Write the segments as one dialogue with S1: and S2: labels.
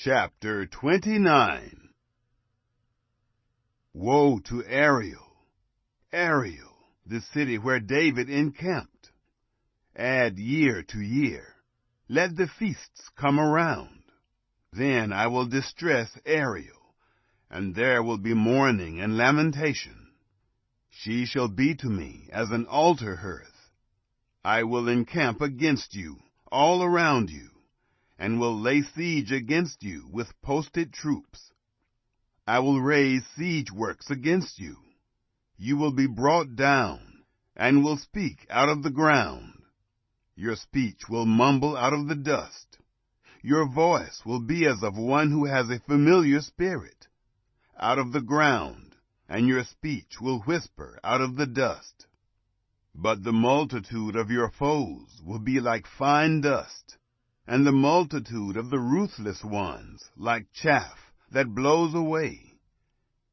S1: Chapter 29. Woe to Ariel, Ariel, the city where David encamped! Add year to year. Let the feasts come around. Then I will distress Ariel, and there will be mourning and lamentation. She shall be to me as an altar hearth. I will encamp against you, all around you, and will lay siege against you with posted troops. I will raise siege works against you. You will be brought down, and will speak out of the ground. Your speech will mumble out of the dust. Your voice will be as of one who has a familiar spirit, out of the ground, and your speech will whisper out of the dust. But the multitude of your foes will be like fine dust, and the multitude of the ruthless ones like chaff that blows away.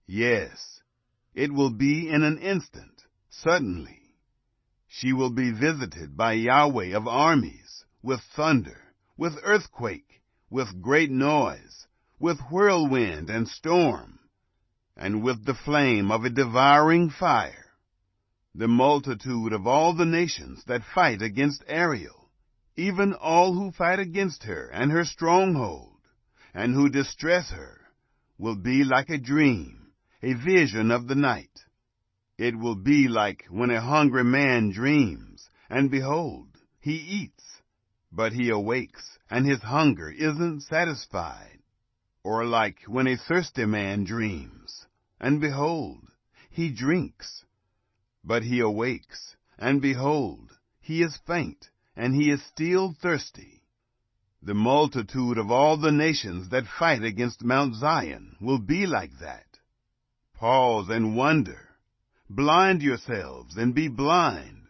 S1: Yes, it will be in an instant, suddenly. She will be visited by Yahweh of armies, with thunder, with earthquake, with great noise, with whirlwind and storm, and with the flame of a devouring fire. The multitude of all the nations that fight against Ariel, even all who fight against her and her stronghold, and who distress her, will be like a dream, a vision of the night. It will be like when a hungry man dreams, and behold, he eats, but he awakes, and his hunger isn't satisfied. Or like when a thirsty man dreams, and behold, he drinks, but he awakes, and behold, he is faint, and he is still thirsty. The multitude of all the nations that fight against Mount Zion will be like that. Pause and wonder. Blind yourselves and be blind.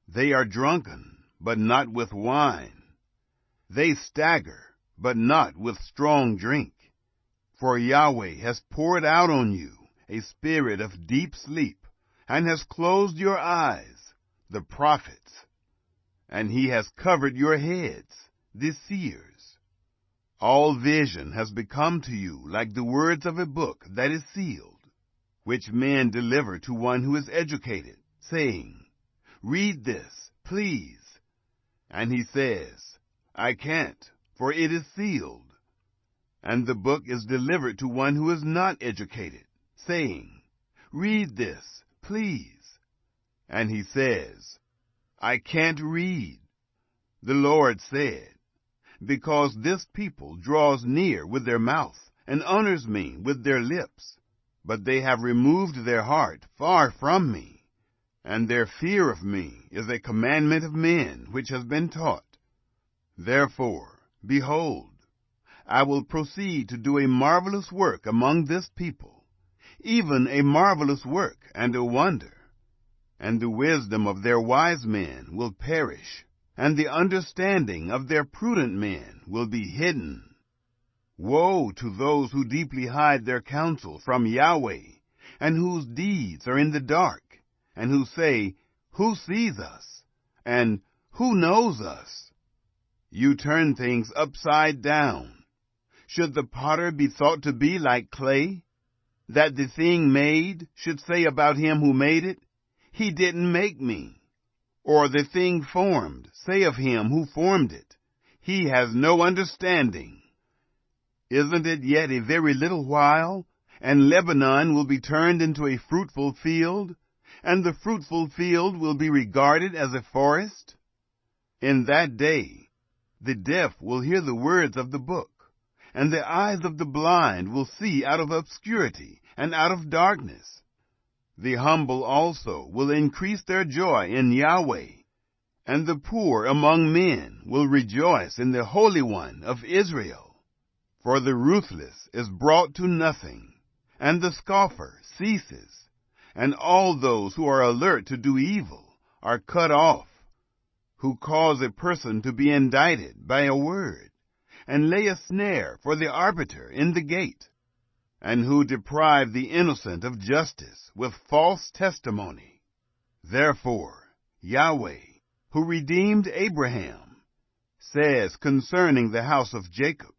S1: They are drunken, but not with wine. They stagger, but not with strong drink. For Yahweh has poured out on you a spirit of deep sleep, and has closed your eyes, the prophets. And he has covered your heads, the seers. All vision has become to you like the words of a book that is sealed, which men deliver to one who is educated, saying, "Read this, please." And he says, "I can't, for it is sealed." And the book is delivered to one who is not educated, saying, "Read this, please." And he says, "I can't read." The Lord said, "Because this people draws near with their mouth and honors me with their lips, but they have removed their heart far from me, and their fear of me is a commandment of men which has been taught. Therefore, behold, I will proceed to do a marvelous work among this people, even a marvelous work and a wonder. And the wisdom of their wise men will perish, and the understanding of their prudent men will be hidden. Woe to those who deeply hide their counsel from Yahweh, and whose deeds are in the dark, and who say, 'Who sees us?' and 'Who knows us?' You turn things upside down. Should the potter be thought to be like clay, that the thing made should say about him who made it, 'He didn't make me'? Or the thing formed say of him who formed it, 'He has no understanding'? Isn't it yet a very little while, and Lebanon will be turned into a fruitful field, and the fruitful field will be regarded as a forest? In that day, the deaf will hear the words of the book, and the eyes of the blind will see out of obscurity and out of darkness. The humble also will increase their joy in Yahweh, and the poor among men will rejoice in the Holy One of Israel. For the ruthless is brought to nothing, and the scoffer ceases, and all those who are alert to do evil are cut off, who cause a person to be indicted by a word, and lay a snare for the arbiter in the gate, and who deprive the innocent of justice with false testimony. Therefore, Yahweh, who redeemed Abraham, says concerning the house of Jacob,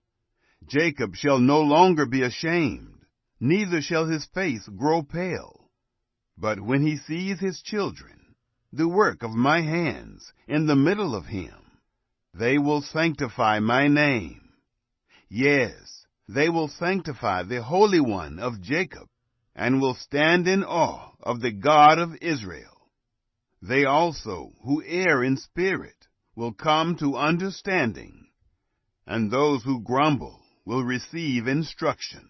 S1: Jacob shall no longer be ashamed, neither shall his face grow pale. But when he sees his children, the work of my hands, in the middle of him, they will sanctify my name. Yes, they will sanctify the Holy One of Jacob, and will stand in awe of the God of Israel. They also who err in spirit will come to understanding, and those who grumble will receive instruction.